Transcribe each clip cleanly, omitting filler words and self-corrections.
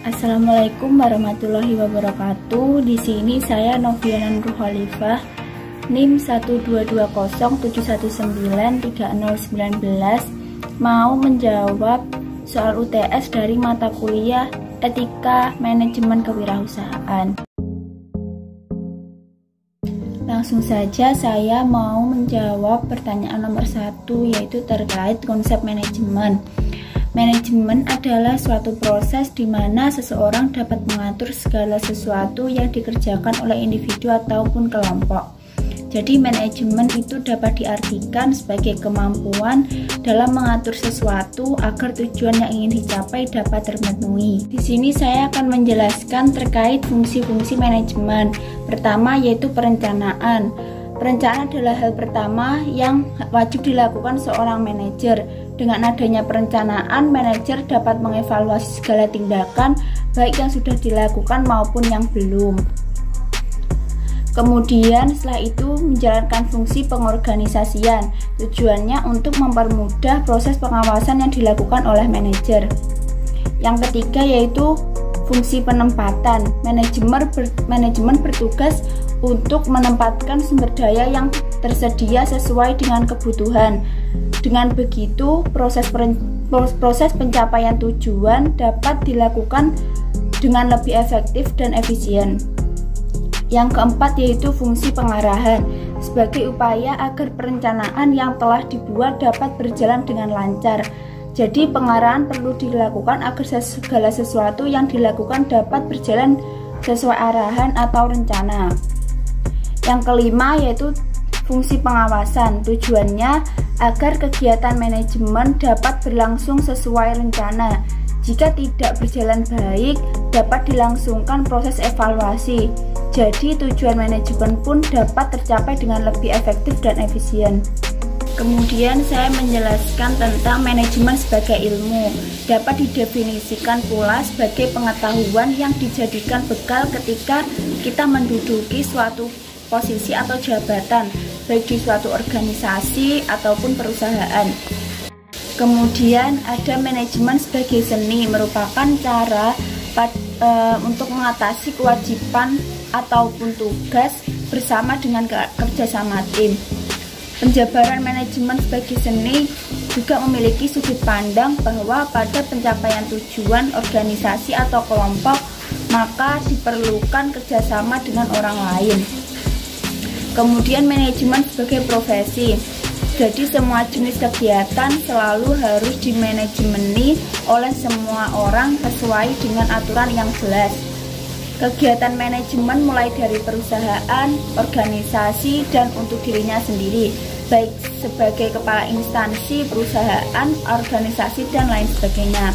Assalamualaikum warahmatullahi wabarakatuh. Di sini saya Noviana Nurul Khalifah, NIM 12207193019, mau menjawab soal UTS dari mata kuliah Etika Manajemen Kewirausahaan. Langsung saja saya mau menjawab pertanyaan nomor 1, yaitu terkait konsep manajemen. Manajemen adalah suatu proses di mana seseorang dapat mengatur segala sesuatu yang dikerjakan oleh individu ataupun kelompok. Jadi manajemen itu dapat diartikan sebagai kemampuan dalam mengatur sesuatu agar tujuan yang ingin dicapai dapat terpenuhi. Di sini saya akan menjelaskan terkait fungsi-fungsi manajemen. Pertama yaitu perencanaan. Perencanaan adalah hal pertama yang wajib dilakukan seorang manajer. Dengan adanya perencanaan, manajer dapat mengevaluasi segala tindakan, baik yang sudah dilakukan maupun yang belum. Kemudian setelah itu menjalankan fungsi pengorganisasian. Tujuannya untuk mempermudah proses pengawasan yang dilakukan oleh manajer. Yang ketiga yaitu fungsi penempatan. Manajemen bertugas untuk menempatkan sumber daya yang tersedia sesuai dengan kebutuhan. Dengan begitu, proses pencapaian tujuan dapat dilakukan dengan lebih efektif dan efisien. Yang keempat yaitu fungsi pengarahan, sebagai upaya agar perencanaan yang telah dibuat dapat berjalan dengan lancar. Jadi pengarahan perlu dilakukan agar segala sesuatu yang dilakukan dapat berjalan sesuai arahan atau rencana. Yang kelima yaitu fungsi pengawasan. Tujuannya agar kegiatan manajemen dapat berlangsung sesuai rencana. Jika tidak berjalan baik, dapat dilangsungkan proses evaluasi. Jadi tujuan manajemen pun dapat tercapai dengan lebih efektif dan efisien. Kemudian saya menjelaskan tentang manajemen sebagai ilmu. Dapat didefinisikan pula sebagai pengetahuan yang dijadikan bekal ketika kita menduduki suatu posisi atau jabatan, baik di suatu organisasi ataupun perusahaan. Kemudian ada manajemen sebagai seni, merupakan cara untuk mengatasi kewajiban ataupun tugas bersama dengan kerjasama tim. Penjabaran manajemen sebagai seni juga memiliki sudut pandang bahwa pada pencapaian tujuan organisasi atau kelompok maka diperlukan kerjasama dengan orang lain. Kemudian manajemen sebagai profesi. Jadi semua jenis kegiatan selalu harus dimanajemeni oleh semua orang sesuai dengan aturan yang jelas. Kegiatan manajemen mulai dari perusahaan, organisasi, dan untuk dirinya sendiri, baik sebagai kepala instansi, perusahaan, organisasi, dan lain sebagainya.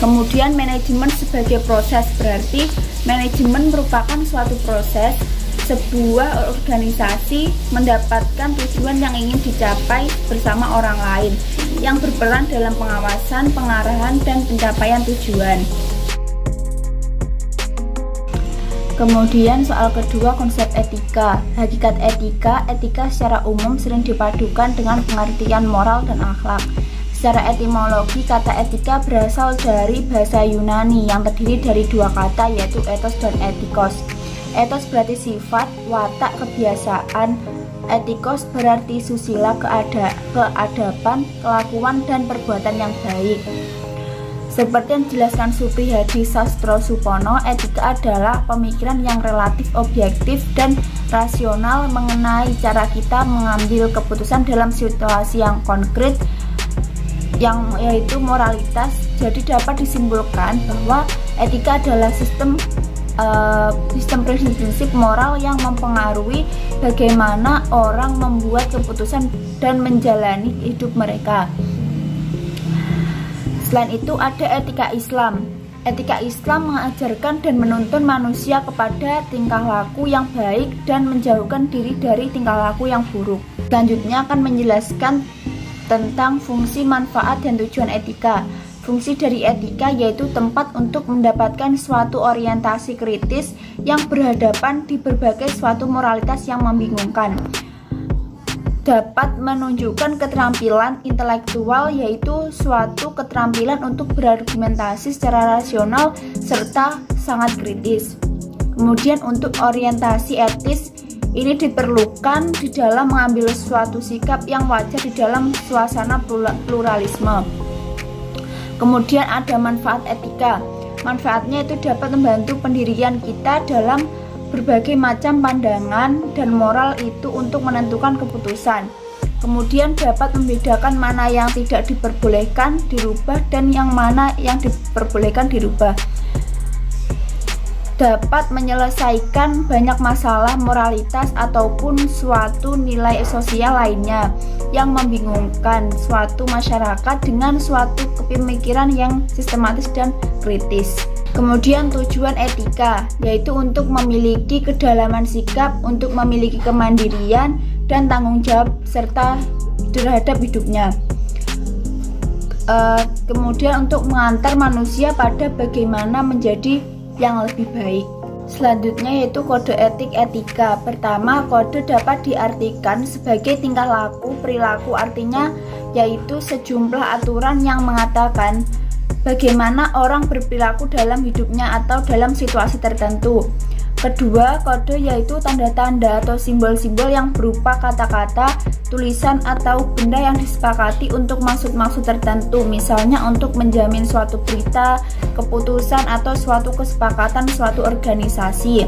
Kemudian manajemen sebagai proses, berarti manajemen merupakan suatu proses sebuah organisasi mendapatkan tujuan yang ingin dicapai bersama orang lain yang berperan dalam pengawasan, pengarahan, dan pencapaian tujuan. Kemudian soal kedua, konsep etika. Hakikat etika secara umum sering dipadukan dengan pengertian moral dan akhlak. Secara etimologi, kata etika berasal dari bahasa Yunani yang terdiri dari dua kata, yaitu ethos dan etikos. Ethos berarti sifat, watak, kebiasaan. Etikos berarti susila, keadaban, kelakuan, dan perbuatan yang baik. Seperti yang dijelaskan Supriyadi Sastrosupono, etika adalah pemikiran yang relatif objektif dan rasional mengenai cara kita mengambil keputusan dalam situasi yang konkret, yang yaitu moralitas. Jadi dapat disimpulkan bahwa etika adalah sistem prinsip-prinsip moral yang mempengaruhi bagaimana orang membuat keputusan dan menjalani hidup mereka. Selain itu ada etika Islam. Etika Islam mengajarkan dan menuntun manusia kepada tingkah laku yang baik dan menjauhkan diri dari tingkah laku yang buruk. Selanjutnya akan menjelaskan tentang fungsi, manfaat, dan tujuan etika. Fungsi dari etika yaitu tempat untuk mendapatkan suatu orientasi kritis yang berhadapan di berbagai suatu moralitas yang membingungkan. dapat menunjukkan keterampilan intelektual, yaitu suatu keterampilan untuk berargumentasi secara rasional serta sangat kritis. Kemudian untuk orientasi etis, ini diperlukan di dalam mengambil suatu sikap yang wajar di dalam suasana pluralisme. Kemudian ada manfaat etika. Manfaatnya itu dapat membantu pendirian kita dalam berbagai macam pandangan dan moral itu untuk menentukan keputusan. Kemudian dapat membedakan mana yang tidak diperbolehkan dirubah dan yang mana yang diperbolehkan dirubah. Dapat menyelesaikan banyak masalah moralitas ataupun suatu nilai sosial lainnya yang membingungkan suatu masyarakat dengan suatu pemikiran yang sistematis dan kritis. Kemudian tujuan etika, yaitu untuk memiliki kedalaman sikap, untuk memiliki kemandirian dan tanggung jawab serta terhadap hidupnya. Kemudian untuk mengantar manusia pada bagaimana menjadi yang lebih baik. Selanjutnya yaitu kode etik etika. Pertama, kode dapat diartikan sebagai tingkah laku, perilaku, artinya yaitu sejumlah aturan yang mengatakan bagaimana orang berperilaku dalam hidupnya atau dalam situasi tertentu. Kedua, kode yaitu tanda-tanda atau simbol-simbol yang berupa kata-kata, tulisan, atau benda yang disepakati untuk maksud-maksud tertentu, misalnya untuk menjamin suatu berita, keputusan, atau suatu kesepakatan suatu organisasi.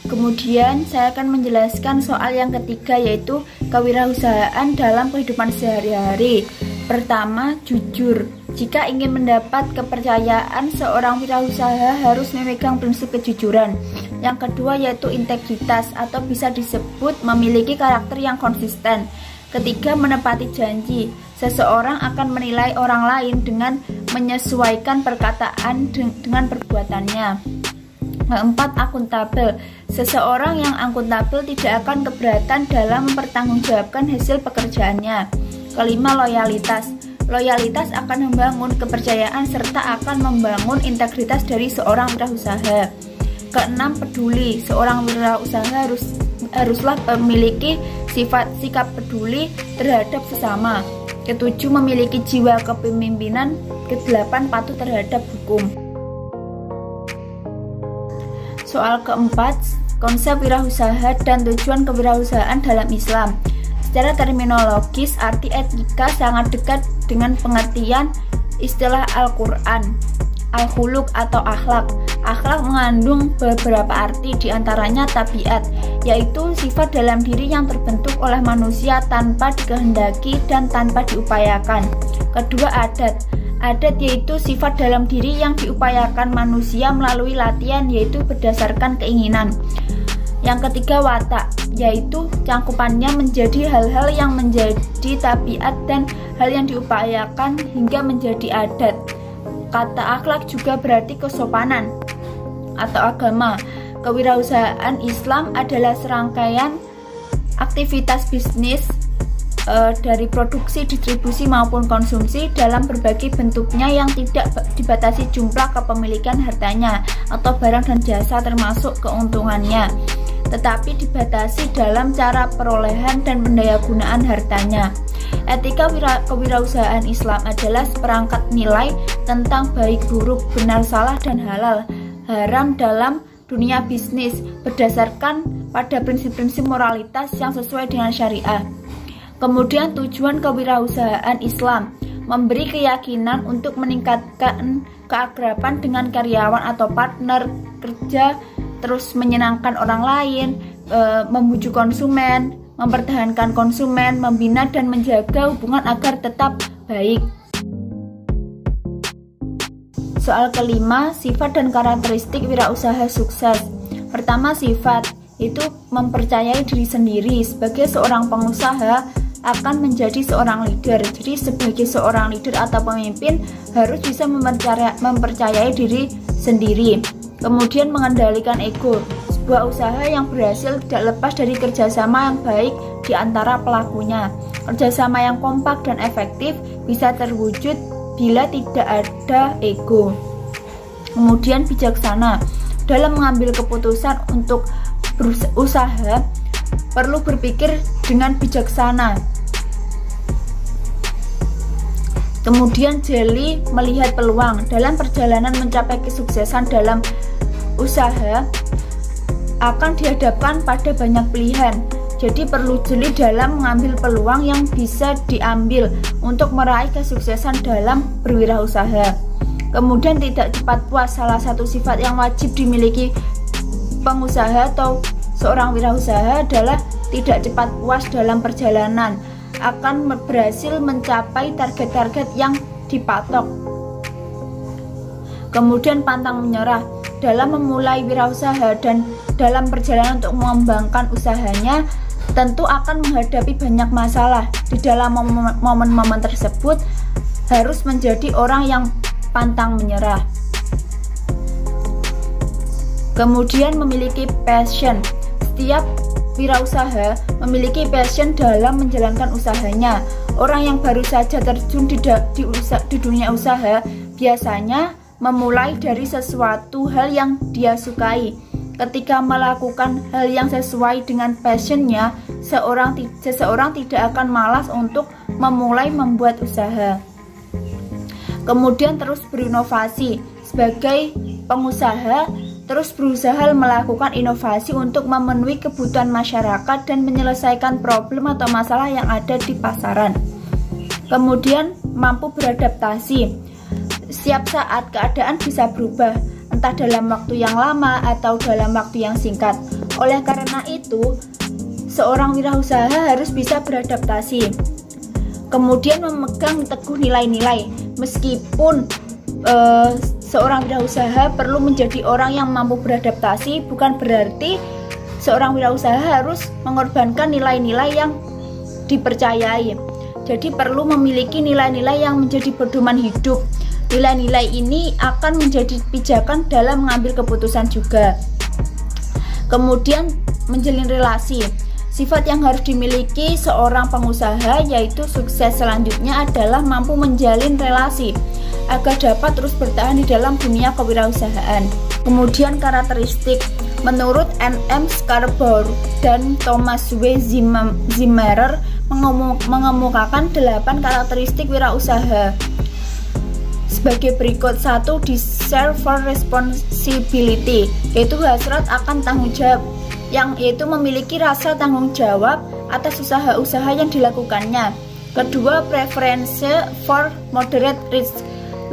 Kemudian saya akan menjelaskan soal yang ketiga, yaitu kewirausahaan dalam kehidupan sehari-hari. Pertama, jujur. Jika ingin mendapat kepercayaan, seorang wirausaha harus memegang prinsip kejujuran. Yang kedua yaitu integritas, atau bisa disebut memiliki karakter yang konsisten. Ketiga, menepati janji. Seseorang akan menilai orang lain dengan menyesuaikan perkataan dengan perbuatannya. Keempat, akuntabel. Seseorang yang akuntabel tidak akan keberatan dalam mempertanggungjawabkan hasil pekerjaannya. Kelima, loyalitas. Loyalitas akan membangun kepercayaan serta akan membangun integritas dari seorang wirausaha. Keenam, peduli. Seorang wirausaha haruslah memiliki sikap peduli terhadap sesama. Ketujuh, memiliki jiwa kepemimpinan. Kedelapan, patuh terhadap hukum. Soal keempat, konsep wirausaha dan tujuan kewirausahaan dalam Islam. Secara terminologis, arti etika sangat dekat dengan pengertian istilah Al-Quran, al-khuluq atau akhlak. Akhlak mengandung beberapa arti, diantaranya tabiat, yaitu sifat dalam diri yang terbentuk oleh manusia tanpa dikehendaki dan tanpa diupayakan. Kedua, adat. Adat yaitu sifat dalam diri yang diupayakan manusia melalui latihan, yaitu berdasarkan keinginan. Yang ketiga, watak, yaitu cangkupannya menjadi hal-hal yang menjadi tabiat dan hal yang diupayakan hingga menjadi adat. Kata akhlak juga berarti kesopanan atau agama. Kewirausahaan Islam adalah serangkaian aktivitas bisnis dari produksi, distribusi maupun konsumsi dalam berbagai bentuknya yang tidak dibatasi jumlah kepemilikan hartanya atau barang dan jasa termasuk keuntungannya, tetapi dibatasi dalam cara perolehan dan pendayagunaan hartanya. Etika kewirausahaan Islam adalah seperangkat nilai tentang baik buruk, benar salah dan halal, haram dalam dunia bisnis berdasarkan pada prinsip-prinsip moralitas yang sesuai dengan syariah. Kemudian tujuan kewirausahaan Islam memberi keyakinan untuk meningkatkan keakraban dengan karyawan atau partner kerja, terus menyenangkan orang lain, membujuk konsumen, mempertahankan konsumen, membina dan menjaga hubungan agar tetap baik. Soal kelima, sifat dan karakteristik wirausaha sukses. Pertama, sifat, itu mempercayai diri sendiri. Sebagai seorang pengusaha akan menjadi seorang leader. Jadi sebagai seorang leader atau pemimpin harus bisa mempercayai diri sendiri. Kemudian mengendalikan ego. Sebuah usaha yang berhasil tidak lepas dari kerjasama yang baik di antara pelakunya. Kerjasama yang kompak dan efektif bisa terwujud bila tidak ada ego. Kemudian bijaksana. Dalam mengambil keputusan untuk berusaha, perlu berpikir dengan bijaksana. Kemudian jeli melihat peluang dalam perjalanan mencapai kesuksesan dalam usaha akan dihadapkan pada banyak pilihan. Jadi perlu jeli dalam mengambil peluang yang bisa diambil untuk meraih kesuksesan dalam berwirausaha. Kemudian tidak cepat puas. Salah satu sifat yang wajib dimiliki pengusaha atau seorang wirausaha adalah tidak cepat puas dalam perjalanan, akan berhasil mencapai target-target yang dipatok. Kemudian pantang menyerah dalam memulai wirausaha dan dalam perjalanan untuk mengembangkan usahanya, tentu akan menghadapi banyak masalah. Di dalam momen-momen tersebut harus menjadi orang yang pantang menyerah. Kemudian memiliki passion. Setiap wirausaha memiliki passion dalam menjalankan usahanya. Orang yang baru saja terjun di dunia usaha biasanya memulai dari sesuatu hal yang dia sukai. Ketika melakukan hal yang sesuai dengan passionnya, seseorang tidak akan malas untuk memulai membuat usaha. Kemudian terus berinovasi. Sebagai pengusaha, terus berusaha melakukan inovasi untuk memenuhi kebutuhan masyarakat dan menyelesaikan problem atau masalah yang ada di pasaran. Kemudian mampu beradaptasi. Setiap saat keadaan bisa berubah, entah dalam waktu yang lama atau dalam waktu yang singkat. Oleh karena itu, seorang wirausaha harus bisa beradaptasi. Kemudian memegang teguh nilai-nilai. Meskipun seorang wirausaha perlu menjadi orang yang mampu beradaptasi, bukan berarti seorang wirausaha harus mengorbankan nilai-nilai yang dipercayai. Jadi perlu memiliki nilai-nilai yang menjadi pedoman hidup. Nilai-nilai ini akan menjadi pijakan dalam mengambil keputusan juga. Kemudian menjalin relasi. Sifat yang harus dimiliki seorang pengusaha yaitu sukses selanjutnya adalah mampu menjalin relasi agar dapat terus bertahan di dalam dunia kewirausahaan. Kemudian karakteristik. Menurut N.M. Scarborough dan Thomas W. Zimmerer mengemukakan 8 karakteristik wirausaha sebagai berikut. 1. Desire for responsibility, yaitu hasrat akan tanggung jawab, yaitu memiliki rasa tanggung jawab atas usaha-usaha yang dilakukannya. Kedua, preference for moderate risk,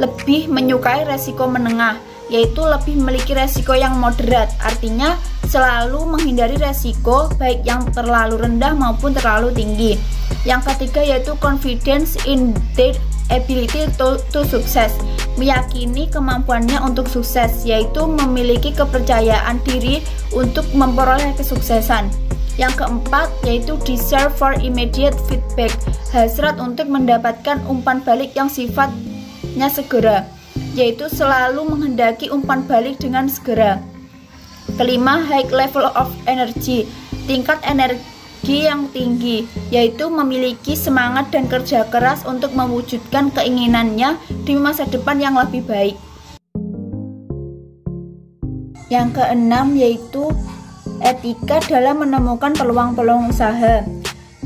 lebih menyukai resiko menengah, yaitu lebih memiliki resiko yang moderat, artinya selalu menghindari resiko baik yang terlalu rendah maupun terlalu tinggi. Yang ketiga yaitu confidence in their ability to success, meyakini kemampuannya untuk sukses, yaitu memiliki kepercayaan diri untuk memperoleh kesuksesan. Yang keempat yaitu desire for immediate feedback, hasrat untuk mendapatkan umpan balik yang sifatnya segera, yaitu selalu menghendaki umpan balik dengan segera. Kelima, high level of energy, tingkat energi yang tinggi, yaitu memiliki semangat dan kerja keras untuk mewujudkan keinginannya di masa depan yang lebih baik. Yang keenam yaitu etika dalam menemukan peluang-peluang usaha.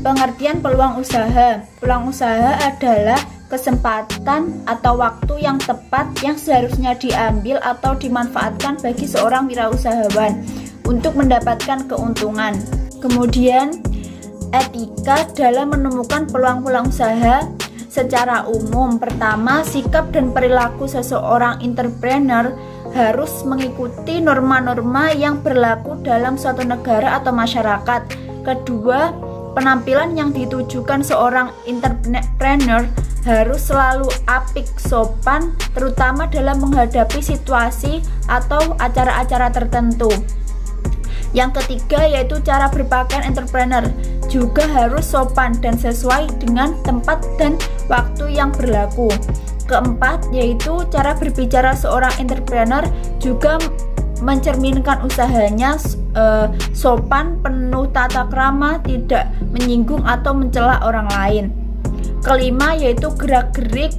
Pengertian peluang usaha. Peluang usaha adalah kesempatan atau waktu yang tepat yang seharusnya diambil atau dimanfaatkan bagi seorang wirausahawan untuk mendapatkan keuntungan. Kemudian etika dalam menemukan peluang-peluang usaha secara umum. Pertama, sikap dan perilaku seseorang entrepreneur harus mengikuti norma-norma yang berlaku dalam suatu negara atau masyarakat. Kedua, penampilan yang ditujukan seorang entrepreneur harus selalu apik, sopan, terutama dalam menghadapi situasi atau acara-acara tertentu. Yang ketiga yaitu cara berpakaian entrepreneur juga harus sopan dan sesuai dengan tempat dan waktu yang berlaku. Keempat yaitu cara berbicara seorang entrepreneur juga mencerminkan usahanya sopan, penuh tata krama, tidak menyinggung atau mencela orang lain. Kelima yaitu gerak-gerik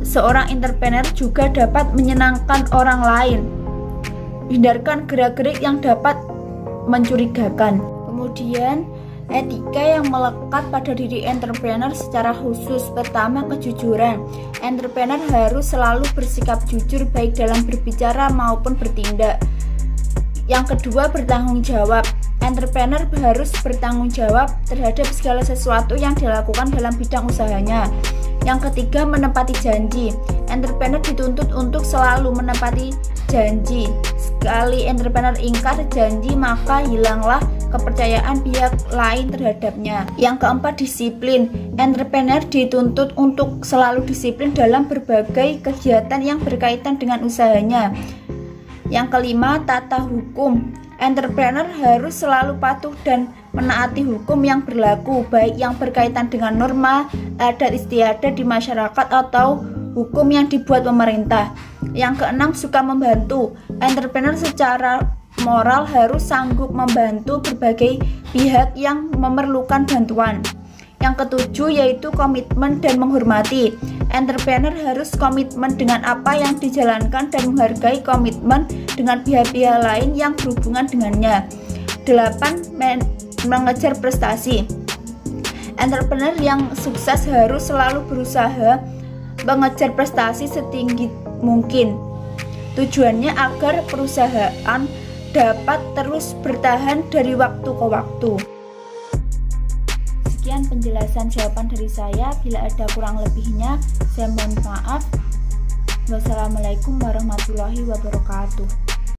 seorang entrepreneur juga dapat menyenangkan orang lain. Hindarkan gerak-gerik yang dapat mencurigakan. Kemudian etika yang melekat pada diri entrepreneur secara khusus. Pertama, kejujuran. Entrepreneur harus selalu bersikap jujur baik dalam berbicara maupun bertindak. Yang kedua, bertanggung jawab. Entrepreneur harus bertanggung jawab terhadap segala sesuatu yang dilakukan dalam bidang usahanya. Yang ketiga, menepati janji. Entrepreneur dituntut untuk selalu menepati janji. Sekali entrepreneur ingkar janji, maka hilanglah kepercayaan pihak lain terhadapnya. Yang keempat, disiplin. Entrepreneur dituntut untuk selalu disiplin dalam berbagai kegiatan yang berkaitan dengan usahanya. Yang kelima, tata hukum. Entrepreneur harus selalu patuh dan menaati hukum yang berlaku, baik yang berkaitan dengan norma, adat istiadat di masyarakat atau hukum yang dibuat pemerintah. Yang keenam, suka membantu. Entrepreneur secara moral harus sanggup membantu berbagai pihak yang memerlukan bantuan. Yang ketujuh yaitu komitmen dan menghormati. Entrepreneur harus komitmen dengan apa yang dijalankan dan menghargai komitmen dengan pihak-pihak lain yang berhubungan dengannya. 8. Mengejar prestasi. Entrepreneur yang sukses harus selalu berusaha mengejar prestasi setinggi mungkin. Tujuannya agar perusahaan dapat terus bertahan dari waktu ke waktu. Sekian penjelasan jawaban dari saya. Bila ada kurang lebihnya, saya mohon maaf. Wassalamualaikum warahmatullahi wabarakatuh.